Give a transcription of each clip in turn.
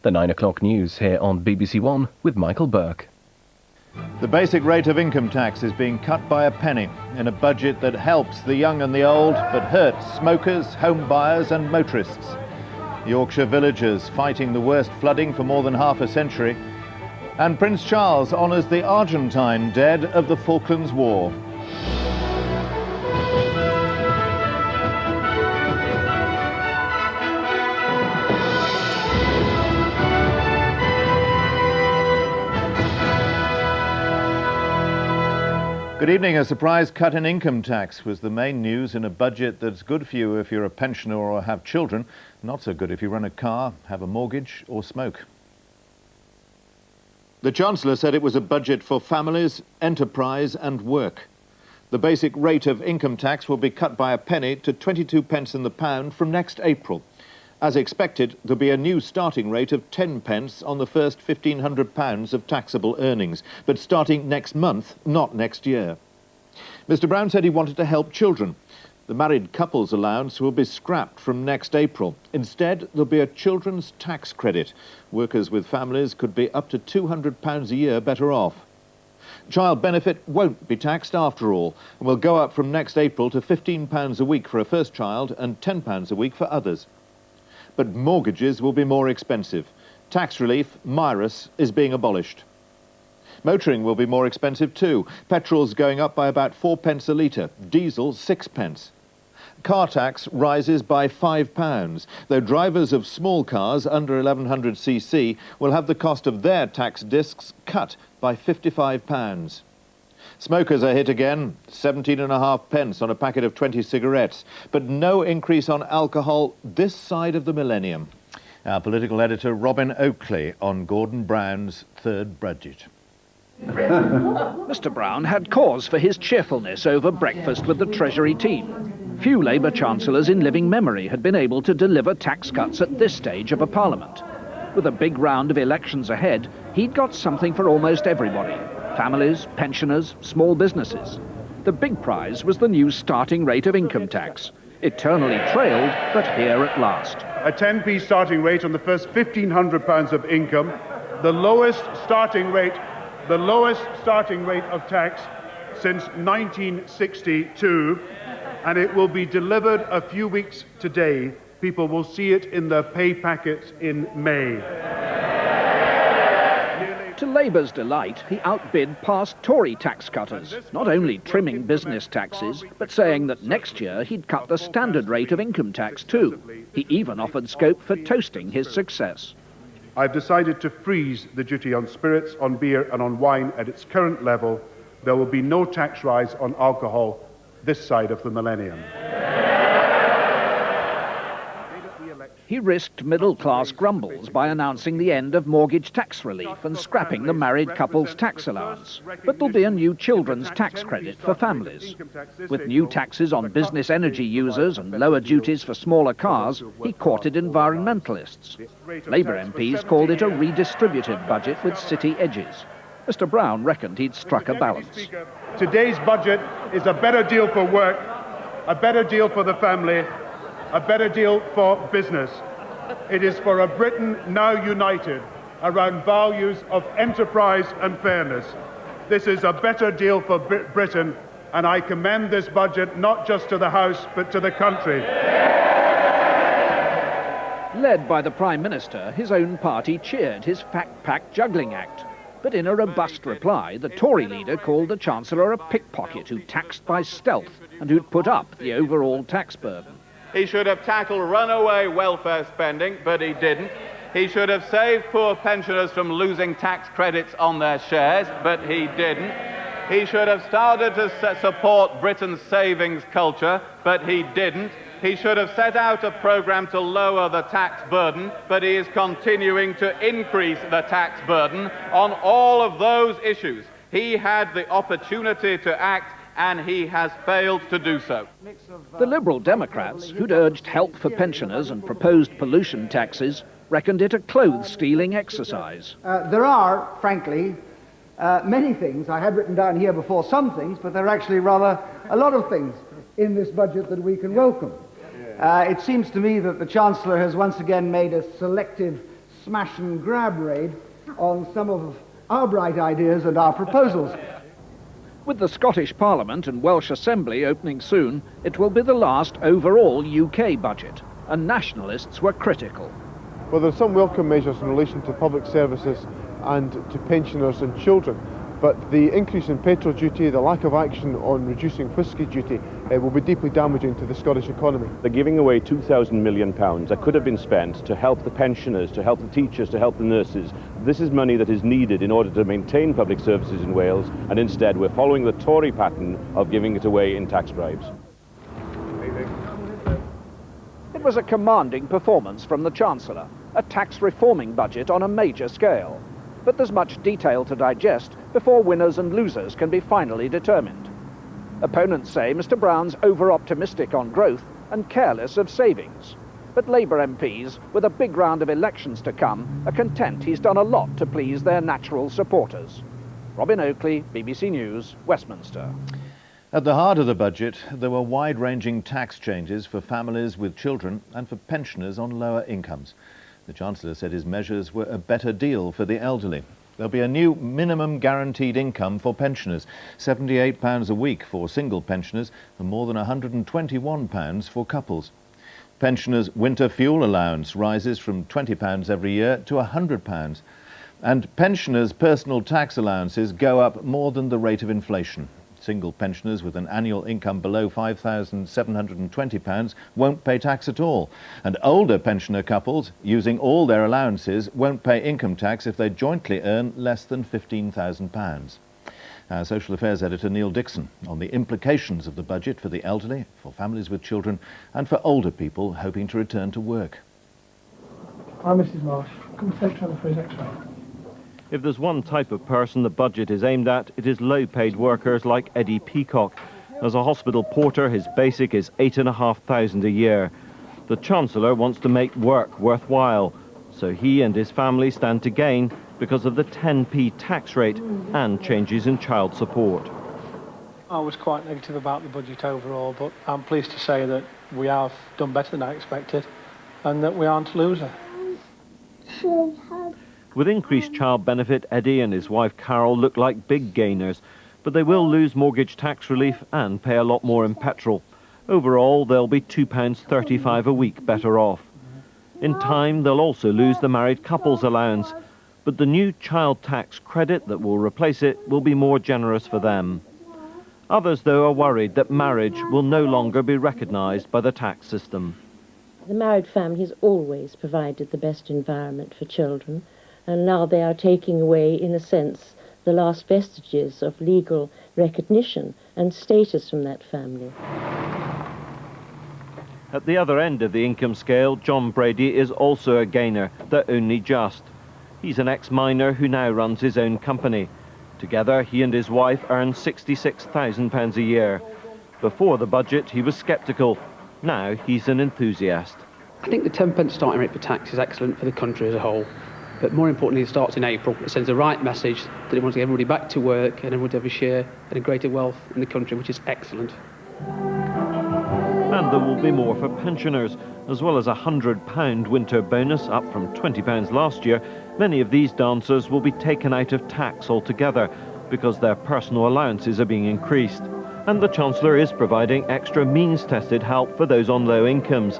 The 9 o'clock news here on BBC One with Michael Buerk. The basic rate of income tax is being cut by a penny in a budget that helps the young and the old but hurts smokers, home buyers and motorists. Yorkshire villagers fighting the worst flooding for more than half a century. And Prince Charles honours the Argentine dead of the Falklands War. Good evening. A surprise cut in income tax was the main news in a budget that's good for you if you're a pensioner or have children, not so good if you run a car, have a mortgage or smoke. The Chancellor said it was a budget for families, enterprise and work. The basic rate of income tax will be cut by a penny to 22 pence in the pound from next April. As expected, there'll be a new starting rate of 10 pence on the first £1,500 of taxable earnings, but starting next month, not next year. Mr Brown said he wanted to help children. The married couples allowance will be scrapped from next April. Instead, there'll be a children's tax credit. Workers with families could be up to £200 a year better off. Child benefit won't be taxed after all, and will go up from next April to £15 a week for a first child and £10 a week for others. But mortgages will be more expensive. Tax relief, MIRAS, is being abolished. Motoring will be more expensive too. Petrol's going up by about 4 pence a litre, diesel 6 pence. Car tax rises by £5, though drivers of small cars under 1100cc will have the cost of their tax discs cut by £55. Smokers are hit again, 17.5 pence on a packet of 20 cigarettes, but no increase on alcohol this side of the millennium. Our political editor Robin Oakley on Gordon Brown's third budget. Mr Brown had cause for his cheerfulness over breakfast with the Treasury team. Few Labour chancellors in living memory had been able to deliver tax cuts at this stage of a parliament. With a big round of elections ahead, he'd got something for almost everybody. Families, pensioners, small businesses. The big prize was the new starting rate of income tax. Eternally trailed, but here at last. A 10p starting rate on the first £1,500 of income, the lowest starting rate of tax since 1962, and it will be delivered a few weeks today. People will see it in their pay packets in May. To Labour's delight, he outbid past Tory tax cutters, not only trimming business taxes, but saying that next year he'd cut the standard rate of income tax too. He even offered scope for toasting his success. I've decided to freeze the duty on spirits, on beer and on wine at its current level. There will be no tax rise on alcohol this side of the millennium. He risked middle-class grumbles by announcing the end of mortgage tax relief and scrapping the married couple's tax allowance. But there'll be a new children's tax credit for families. With new taxes on business energy users and lower duties for smaller cars, he courted environmentalists. Labour MPs called it a redistributive budget with city edges. Mr Brown reckoned he'd struck a balance. Today's budget is a better deal for work, a better deal for the family, a better deal for business. It is for a Britain now united around values of enterprise and fairness. This is a better deal for Britain, and I commend this budget not just to the House, but to the country. Led by the Prime Minister, his own party cheered his fact-packed juggling act. But in a robust reply, the Tory leader called the Chancellor a pickpocket who taxed by stealth and who'd put up the overall tax burden. He should have tackled runaway welfare spending, but he didn't. He should have saved poor pensioners from losing tax credits on their shares, but he didn't. He should have started to support Britain's savings culture, but he didn't. He should have set out a programme to lower the tax burden, but he is continuing to increase the tax burden on all of those issues. He had the opportunity to act, and he has failed to do so. The Liberal Democrats, who'd urged help for pensioners and proposed pollution taxes, reckoned it a clothes-stealing exercise. There are, frankly, many things. I had written down here before some things, but there are actually rather a lot of things in this budget that we can welcome. It seems to me that the Chancellor has once again made a selective smash and grab raid on some of our bright ideas and our proposals. With the Scottish Parliament and Welsh Assembly opening soon, it will be the last overall UK budget, and nationalists were critical. Well, there are some welcome measures in relation to public services and to pensioners and children, but the increase in petrol duty, the lack of action on reducing whisky duty will be deeply damaging to the Scottish economy. They're giving away £2,000 million that could have been spent to help the pensioners, to help the teachers, to help the nurses. This is money that is needed in order to maintain public services in Wales, and instead we're following the Tory pattern of giving it away in tax bribes. It was a commanding performance from the Chancellor, a tax reforming budget on a major scale. But there's much detail to digest before winners and losers can be finally determined. Opponents say Mr Brown's over-optimistic on growth and careless of savings. But Labour MPs, with a big round of elections to come, are content he's done a lot to please their natural supporters. Robin Oakley, BBC News, Westminster. At the heart of the budget, there were wide-ranging tax changes for families with children and for pensioners on lower incomes. The Chancellor said his measures were a better deal for the elderly. There'll be a new minimum guaranteed income for pensioners, £78 a week for single pensioners and more than £121 for couples. Pensioners' winter fuel allowance rises from £20 every year to £100. And pensioners' personal tax allowances go up more than the rate of inflation. Single pensioners with an annual income below £5,720 won't pay tax at all. And older pensioner couples using all their allowances won't pay income tax if they jointly earn less than £15,000. Our Social Affairs Editor Niall Dickson on the implications of the budget for the elderly, for families with children and for older people hoping to return to work. Hi Mrs Marsh, come take Trevor for his x-ray. If there's one type of person the budget is aimed at, it is low-paid workers like Eddie Peacock. As a hospital porter, his basic is £8,500 a year. The Chancellor wants to make work worthwhile, so he and his family stand to gain because of the 10p tax rate and changes in child support. I was quite negative about the budget overall, but I'm pleased to say that we have done better than I expected and that we aren't a loser. With increased child benefit, Eddie and his wife Carol look like big gainers, but they will lose mortgage tax relief and pay a lot more in petrol. Overall, they'll be £2.35 a week better off. In time, they'll also lose the married couple's allowance, but the new child tax credit that will replace it will be more generous for them. Others, though, are worried that marriage will no longer be recognised by the tax system. The married family has always provided the best environment for children, and now they are taking away, in a sense, the last vestiges of legal recognition and status from that family. At the other end of the income scale, John Brady is also a gainer, though only just. He's an ex-miner who now runs his own company. Together, he and his wife earn £66,000 a year. Before the budget, he was sceptical. Now, he's an enthusiast. I think the 10p starting rate for tax is excellent for the country as a whole. But more importantly, it starts in April. It sends the right message that it wants to get everybody back to work and everyone to have a share and a greater wealth in the country, which is excellent. And there will be more for pensioners, as well as a £100 winter bonus, up from £20 last year. Many of these dancers will be taken out of tax altogether because their personal allowances are being increased. And the Chancellor is providing extra means-tested help for those on low incomes.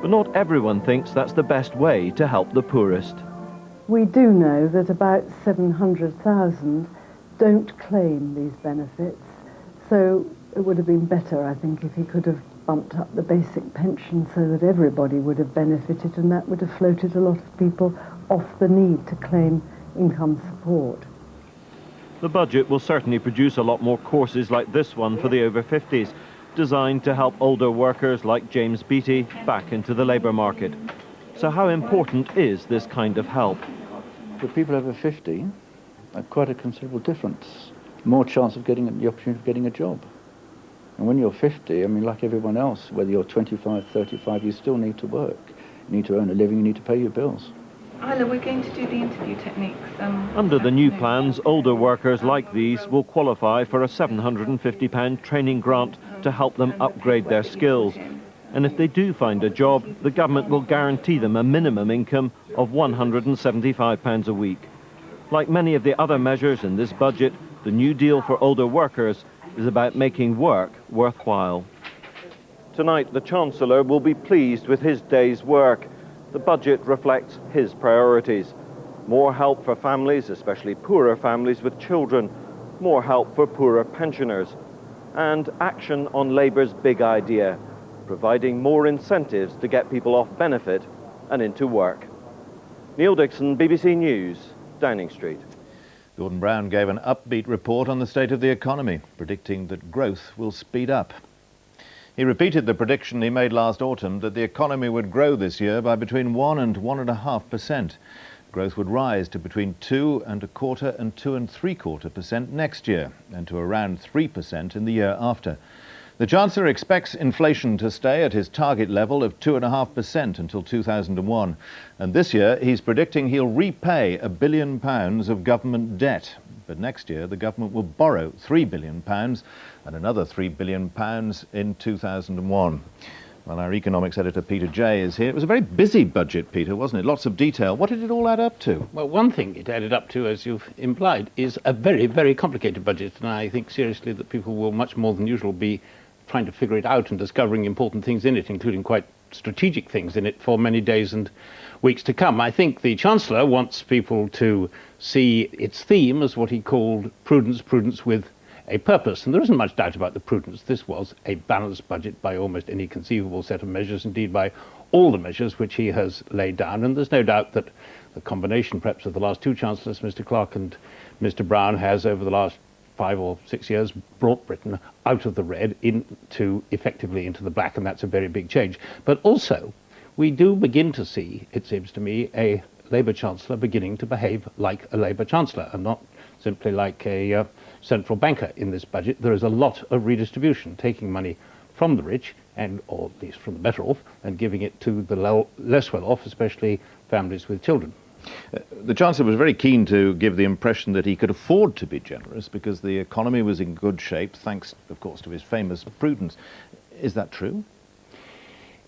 But not everyone thinks that's the best way to help the poorest. We do know that about 700,000 don't claim these benefits, so it would have been better, I think, if he could have bumped up the basic pension so that everybody would have benefited, and that would have floated a lot of people off the need to claim income support. The budget will certainly produce a lot more courses like this one for the over 50s, designed to help older workers like James Beattie back into the labour market. So how important is this kind of help? For people over 50, quite a considerable difference. More chance of getting the opportunity of getting a job. And when you're 50, I mean, like everyone else, whether you're 25, 35, you still need to work. You need to earn a living, you need to pay your bills. Isla, we're going to do the interview techniques. Under the new plans, older workers like these will qualify for a £750 training grant to help them upgrade their skills. And if they do find a job, the government will guarantee them a minimum income of £175 a week. Like many of the other measures in this budget, the New Deal for older workers is about making work worthwhile. Tonight, the Chancellor will be pleased with his day's work. The budget reflects his priorities. More help for families, especially poorer families with children. More help for poorer pensioners. And action on Labour's big idea, providing more incentives to get people off benefit and into work. Niall Dickson, BBC News, Downing Street. Gordon Brown gave an upbeat report on the state of the economy, predicting that growth will speed up. He repeated the prediction he made last autumn that the economy would grow this year by between 1 and 1.5%. Growth would rise to between 2.25% and 2.75% next year, and to around 3% in the year after. The Chancellor expects inflation to stay at his target level of 2.5% until 2001. And this year, he's predicting he'll repay £1 billion of government debt. But next year, the government will borrow £3 billion and another £3 billion in 2001. Well, our economics editor, Peter Jay, is here. It was a very busy budget, Peter, wasn't it? Lots of detail. What did it all add up to? Well, one thing it added up to, as you've implied, is a very, very complicated budget. And I think seriously that people will much more than usual be trying to figure it out and discovering important things in it, including quite strategic things in it for many days and weeks to come. I think the Chancellor wants people to see its theme as what he called prudence with a purpose. And there isn't much doubt about the prudence. This was a balanced budget by almost any conceivable set of measures, indeed by all the measures which he has laid down. And there's no doubt that the combination perhaps of the last two Chancellors, Mr Clarke and Mr Brown, has over the last 5 or 6 years brought Britain out of the red effectively into the black, and that's a very big change. But also, we do begin to see, it seems to me, a Labour Chancellor beginning to behave like a Labour Chancellor and not simply like a central banker in this budget. There is a lot of redistribution, taking money from the rich, or at least from the better off, and giving it to the less well off, especially families with children. The Chancellor was very keen to give the impression that he could afford to be generous because the economy was in good shape, thanks, of course, to his famous prudence. Is that true?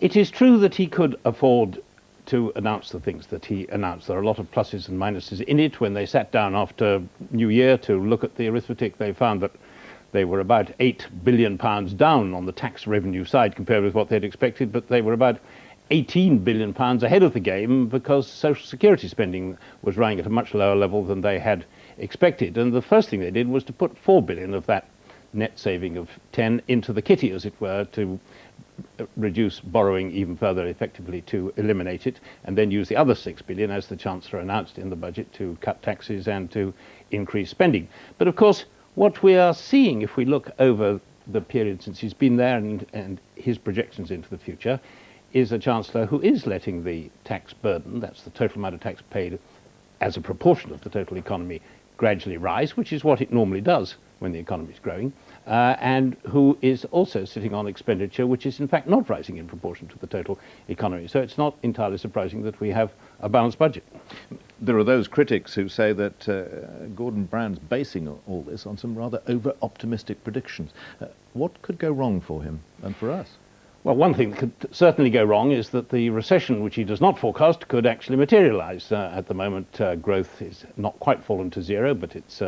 It is true that he could afford to announce the things that he announced. There are a lot of pluses and minuses in it. When they sat down after New Year to look at the arithmetic, they found that they were about £8 billion down on the tax revenue side compared with what they'd expected, but they were about £18 billion ahead of the game because social security spending was running at a much lower level than they had expected. And the first thing they did was to put £4 billion of that net saving of 10 into the kitty, as it were, to reduce borrowing even further, effectively to eliminate it, and then use the other £6 billion, as the Chancellor announced in the budget, to cut taxes and to increase spending. But of course, what we are seeing, if we look over the period since he's been there and his projections into the future, is a Chancellor who is letting the tax burden, that's the total amount of tax paid as a proportion of the total economy, gradually rise, which is what it normally does when the economy is growing, and who is also sitting on expenditure which is in fact not rising in proportion to the total economy. So it's not entirely surprising that we have a balanced budget. There are those critics who say that Gordon Brown's basing all this on some rather over-optimistic predictions. What could go wrong for him and for us? Well, one thing that could certainly go wrong is that the recession, which he does not forecast, could actually materialise. At the moment, growth is not quite fallen to zero, but it's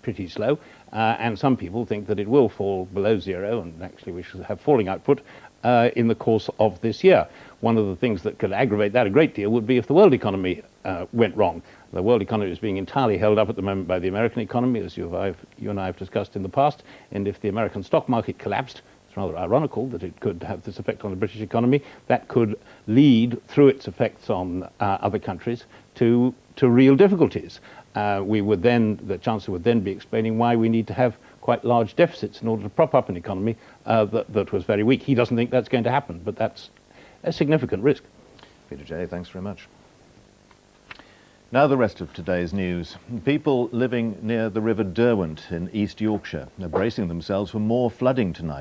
pretty slow. And some people think that it will fall below zero, and actually we should have falling output in the course of this year. One of the things that could aggravate that a great deal would be if the world economy went wrong. The world economy is being entirely held up at the moment by the American economy, as you and I have discussed in the past, and if the American stock market collapsed, it's rather ironical that it could have this effect on the British economy. That could lead, through its effects on other countries, to real difficulties. The Chancellor would then be explaining why we need to have quite large deficits in order to prop up an economy that was very weak. He doesn't think that's going to happen, but that's a significant risk. Peter Jay, thanks very much. Now the rest of today's news. People living near the River Derwent in East Yorkshire are bracing themselves for more flooding tonight.